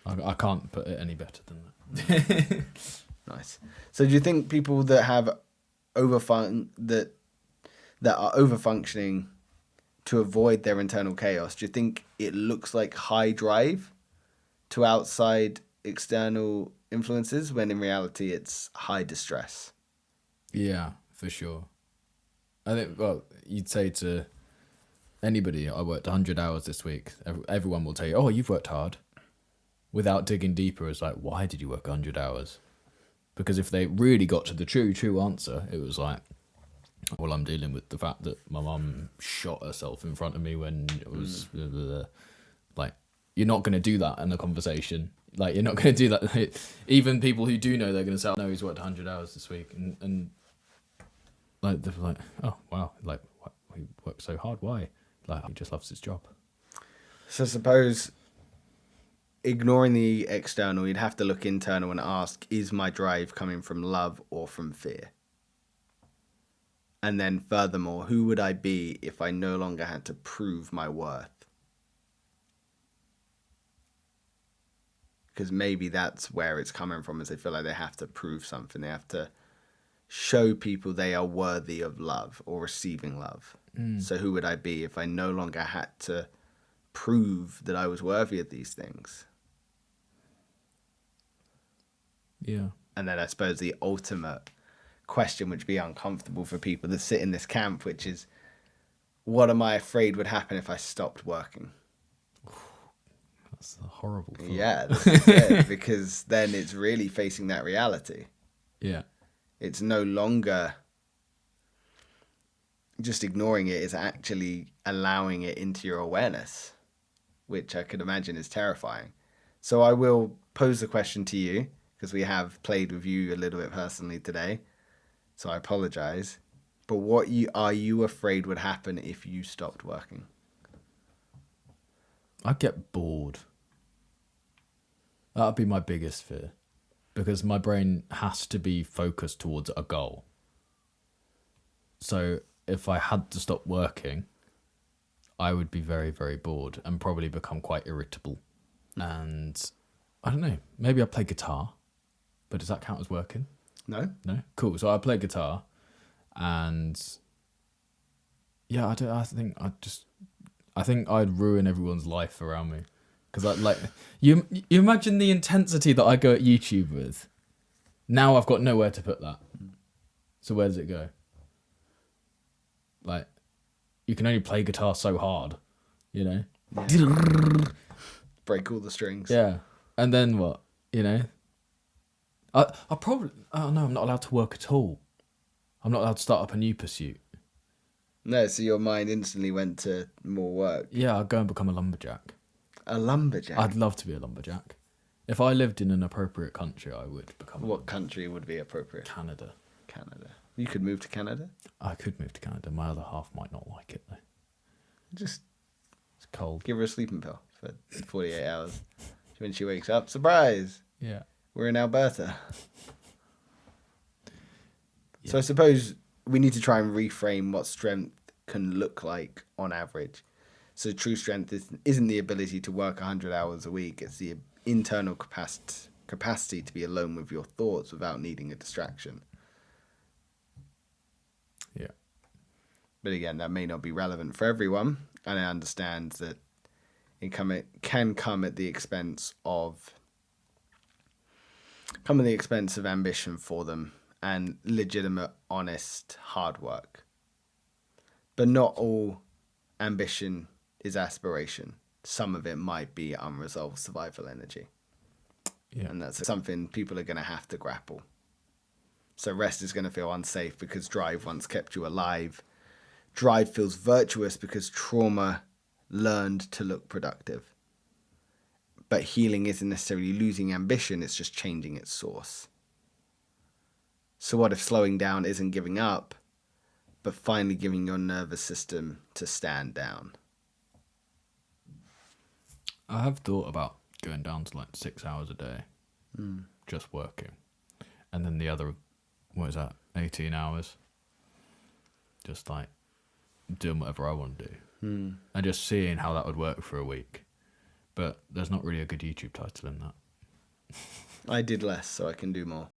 I can't put it any better than that. Nice. So do you think people that have that are overfunctioning to avoid their internal chaos, do you think it looks like high drive to outside external influences when in reality it's high distress? Yeah, for sure. I think, well, you'd say to anybody, I worked 100 hours this week. Everyone will tell you, oh, you've worked hard. Without digging deeper, it's like, why did you work 100 hours? Because if they really got to the true answer, it was like, well, I'm dealing with the fact that my mum shot herself in front of me when it was like, you're not going to do that in a conversation. Like, you're not going to do that. Even people who do know, they're going to say, oh, no, he's worked 100 hours this week. And like, they're like, oh, wow, like, he worked so hard. Why? Like, he just loves his job. So suppose ignoring the external, you'd have to look internal and ask, is my drive coming from love or from fear? And then furthermore, who would I be if I no longer had to prove my worth? Because maybe that's where it's coming from, is they feel like they have to prove something. They have to show people they are worthy of love or receiving love. So who would I be if I no longer had to prove that I was worthy of these things? Yeah. And then I suppose the ultimate question, which would be uncomfortable for people that sit in this camp, which is, what am I afraid would happen if I stopped working? That's a horrible thought. Yeah, this is it, because then it's really facing that reality. Yeah. It's no longer just ignoring it, it's actually allowing it into your awareness, which I could imagine is terrifying. So I will pose the question to you, because we have played with you a little bit personally today. So I apologize. But what are you afraid would happen if you stopped working? I'd get bored. That'd be my biggest fear. Because my brain has to be focused towards a goal. So if I had to stop working, I would be very, very bored and probably become quite irritable. And I don't know, maybe I'd play guitar. But does that count as working? No? No? Cool. So I play guitar and yeah, I think I'd ruin everyone's life around me. Because you imagine the intensity that I go at YouTube with. Now I've got nowhere to put that. So where does it go? Like, you can only play guitar so hard, you know? Yeah. Break all the strings. Yeah. And then what? You know? I probably... Oh, no, I'm not allowed to work at all. I'm not allowed to start up a new pursuit. No, so your mind instantly went to more work. Yeah, I'd go and become a lumberjack. A lumberjack? I'd love to be a lumberjack. If I lived in an appropriate country, I would become... What country would be appropriate? Canada. Canada. You could move to Canada? I could move to Canada. My other half might not like it, though. Just It's cold. give her a sleeping pill for 48 hours. When she wakes up, surprise! Yeah. We're in Alberta. Yeah. So I suppose we need to try and reframe what strength can look like on average. So true strength isn't the ability to work 100 hours a week. It's the internal capacity to be alone with your thoughts without needing a distraction. Yeah. But again, that may not be relevant for everyone. And I understand that it can come at the expense of ambition for them and legitimate, honest, hard work. But not all ambition is aspiration. Some of it might be unresolved survival energy. Yeah. And that's something people are going to have to grapple. So rest is going to feel unsafe because drive once kept you alive. Drive feels virtuous because trauma learned to look productive. But healing isn't necessarily losing ambition, it's just changing its source. So what if slowing down isn't giving up, but finally giving your nervous system to stand down? I have thought about going down to like 6 hours a day, just working. And then the other, 18 hours? Just like doing whatever I want to do. And just seeing how that would work for a week. but there's not really a good YouTube title in that. I did less, so I can do more.